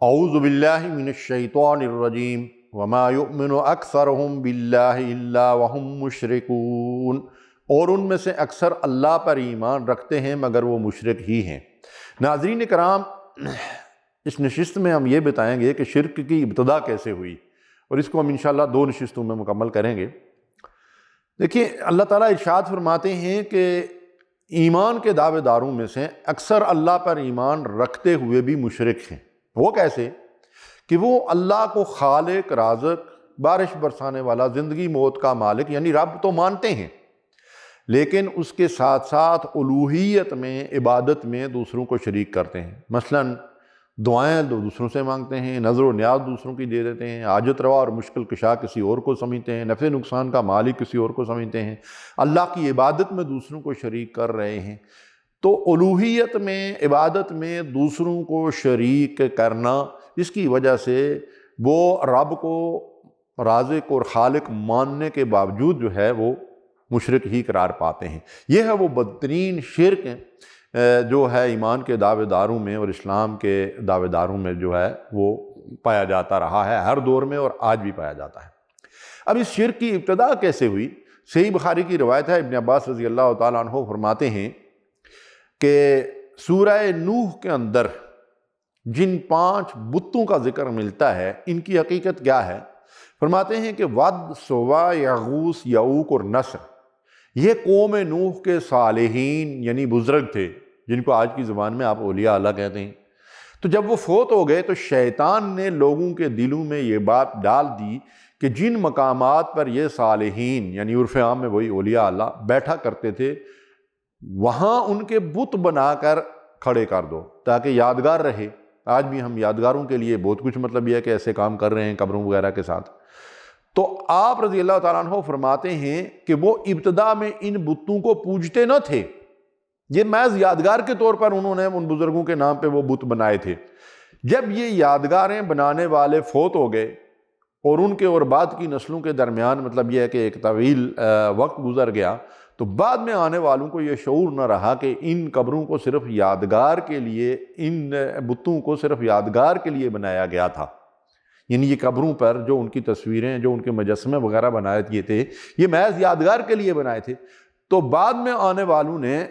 اعوذ باللہ من الشیطان الرجیم وما یؤمن اکثرهم باللہ الا وهم مشرکون، اور ان میں سے اکثر اللہ پر ایمان رکھتے ہیں مگر وہ مشرک ہی ہیں۔ ناظرین کرام، اس نشست میں ہم یہ بتائیں گے کہ شرک کی ابتدا کیسے ہوئی، اور اس کو ہم انشاءاللہ 2 نشستوں میں مکمل کریں گے۔ دیکھیں، اللہ تعالیٰ ارشاد فرماتے ہیں کہ ایمان کے دعوے داروں میں سے اکثر اللہ پر ایمان رکھتے ہوئے بھی مشرک ہیں۔ وہ کیسے؟ کہ وہ اللہ کو خالق، رازق، بارش برسانے والا، زندگی موت کا مالک یعنی رب تو مانتے ہیں، لیکن اس کے ساتھ ساتھ الوہیت میں، عبادت میں دوسروں کو شریک کرتے ہیں۔ مثلاً دعائیں دوسروں سے مانگتے ہیں، نظر و نیاز دوسروں کی دے دیتے ہیں، حاجت روا اور مشکل کشا کسی اور کو سمجھتے ہیں، نفع نقصان کا مالک کسی اور کو سمجھتے ہیں، اللہ کی عبادت میں دوسروں کو شریک کر رہے ہیں۔ تو الوہیت میں، عبادت میں دوسروں کو شریک کرنا، اس کی وجہ سے وہ رب کو رازق اور خالق ماننے کے باوجود جو ہے وہ مشرک ہی قرار پاتے ہیں۔ یہ ہے وہ بدترین شرک جو ہے ایمان کے دعوے داروں میں اور اسلام کے دعوے داروں میں جو ہے وہ پایا جاتا رہا ہے، ہر دور میں اور آج بھی پایا جاتا ہے۔ اب اس شرک کی ابتدا کیسے ہوئی؟ صحیح بخاری کی روایت ہے، ابن عباس رضی اللہ تعالیٰ عنہ فرماتے ہیں کہ سورہ نوح کے اندر جن 5 بتوں کا ذکر ملتا ہے، ان کی حقیقت کیا ہے؟ فرماتے ہیں کہ ود، سوا، یغوث، یعوق اور نصر، یہ قوم نوح کے صالحین یعنی بزرگ تھے، جن کو آج کی زبان میں آپ اولیاء اللہ کہتے ہیں۔ تو جب وہ فوت ہو گئے تو شیطان نے لوگوں کے دلوں میں یہ بات ڈال دی کہ جن مقامات پر یہ صالحین یعنی عرف عام میں وہی اولیاء اللہ بیٹھا کرتے تھے، وہاں ان کے بت بنا کر کھڑے کر دو تاکہ یادگار رہے۔ آج بھی ہم یادگاروں کے لیے بہت کچھ یہ ہے کہ ایسے کام کر رہے ہیں قبروں وغیرہ کے ساتھ۔ تو آپ رضی اللہ تعالیٰ عنہ فرماتے ہیں کہ وہ ابتدا میں ان بتوں کو پوجتے نہ تھے، یہ محض یادگار کے طور پر انہوں نے ان بزرگوں کے نام پہ وہ بت بنائے تھے۔ جب یہ یادگاریں بنانے والے فوت ہو گئے اور ان کے اور بعد کی نسلوں کے درمیان یہ ہے کہ ایک طویل وقت گزر گیا، تو بعد میں آنے والوں کو یہ شعور نہ رہا کہ ان قبروں کو صرف یادگار کے لیے، ان بتوں کو صرف یادگار کے لیے بنایا گیا تھا، یعنی یہ قبروں پر جو ان کی تصویریں، جو ان کے مجسمے وغیرہ بنائے دیے تھے، یہ محض یادگار کے لیے بنائے تھے۔ تو بعد میں آنے والوں نے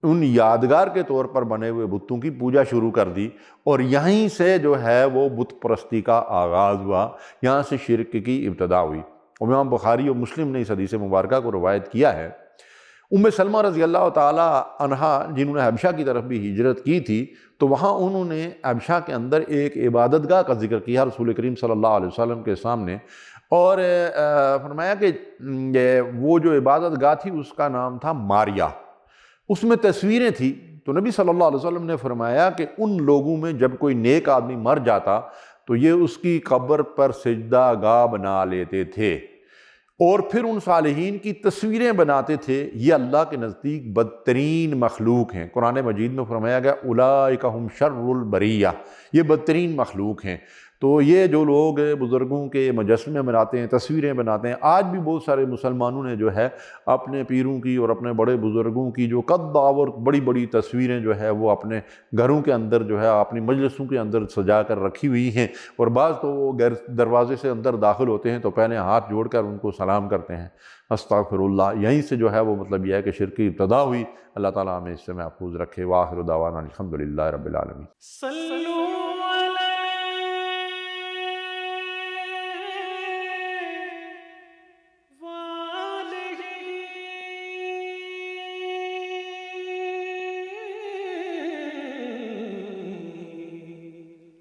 ان یادگار کے طور پر بنے ہوئے بتوں کی پوجا شروع کر دی، اور یہیں سے جو ہے وہ بت پرستی کا آغاز ہوا، یہاں سے شرک کی ابتدا ہوئی۔ امام بخاری اور مسلم نے اس حدیث مبارکہ کو روایت کیا ہے۔ ام سلمہ رضی اللہ تعالی عنہا، جنہوں نے حبشہ کی طرف بھی ہجرت کی تھی، تو وہاں انہوں نے حبشہ کے اندر ایک عبادت گاہ کا ذکر کیا رسول کریم صلی اللہ علیہ وسلم کے سامنے، اور فرمایا کہ وہ جو عبادت گاہ تھی اس کا نام تھا ماریہ، اس میں تصویریں تھیں۔ تو نبی صلی اللہ علیہ وسلم نے فرمایا کہ ان لوگوں میں جب کوئی نیک آدمی مر جاتا تو یہ اس کی قبر پر سجدہ گاہ بنا لیتے تھے، اور پھر ان صالحین کی تصویریں بناتے تھے۔ یہ اللہ کے نزدیک بدترین مخلوق ہیں۔ قرآن مجید میں فرمایا گیا اولئک ہم شر البریہ، یہ بدترین مخلوق ہیں۔ تو یہ جو لوگ بزرگوں کے مجسمے بناتے ہیں، تصویریں بناتے ہیں، آج بھی بہت سارے مسلمانوں نے جو ہے اپنے پیروں کی اور اپنے بڑے بزرگوں کی جو قد اور بڑی بڑی تصویریں جو ہے وہ اپنے گھروں کے اندر جو ہے اپنی مجلسوں کے اندر سجا کر رکھی ہوئی ہیں، اور بعض تو وہ دروازے سے اندر داخل ہوتے ہیں تو پہلے ہاتھ جوڑ کر ان کو سلام کرتے ہیں، استغفر اللہ۔ یہیں سے جو ہے وہ یہ ہے کہ شرک کی ابتدا ہوئی۔ اللہ تعالیٰ ہمیں اس سے محفوظ رکھے۔ وآخر دعوانا الحمدللہ رب العالمین۔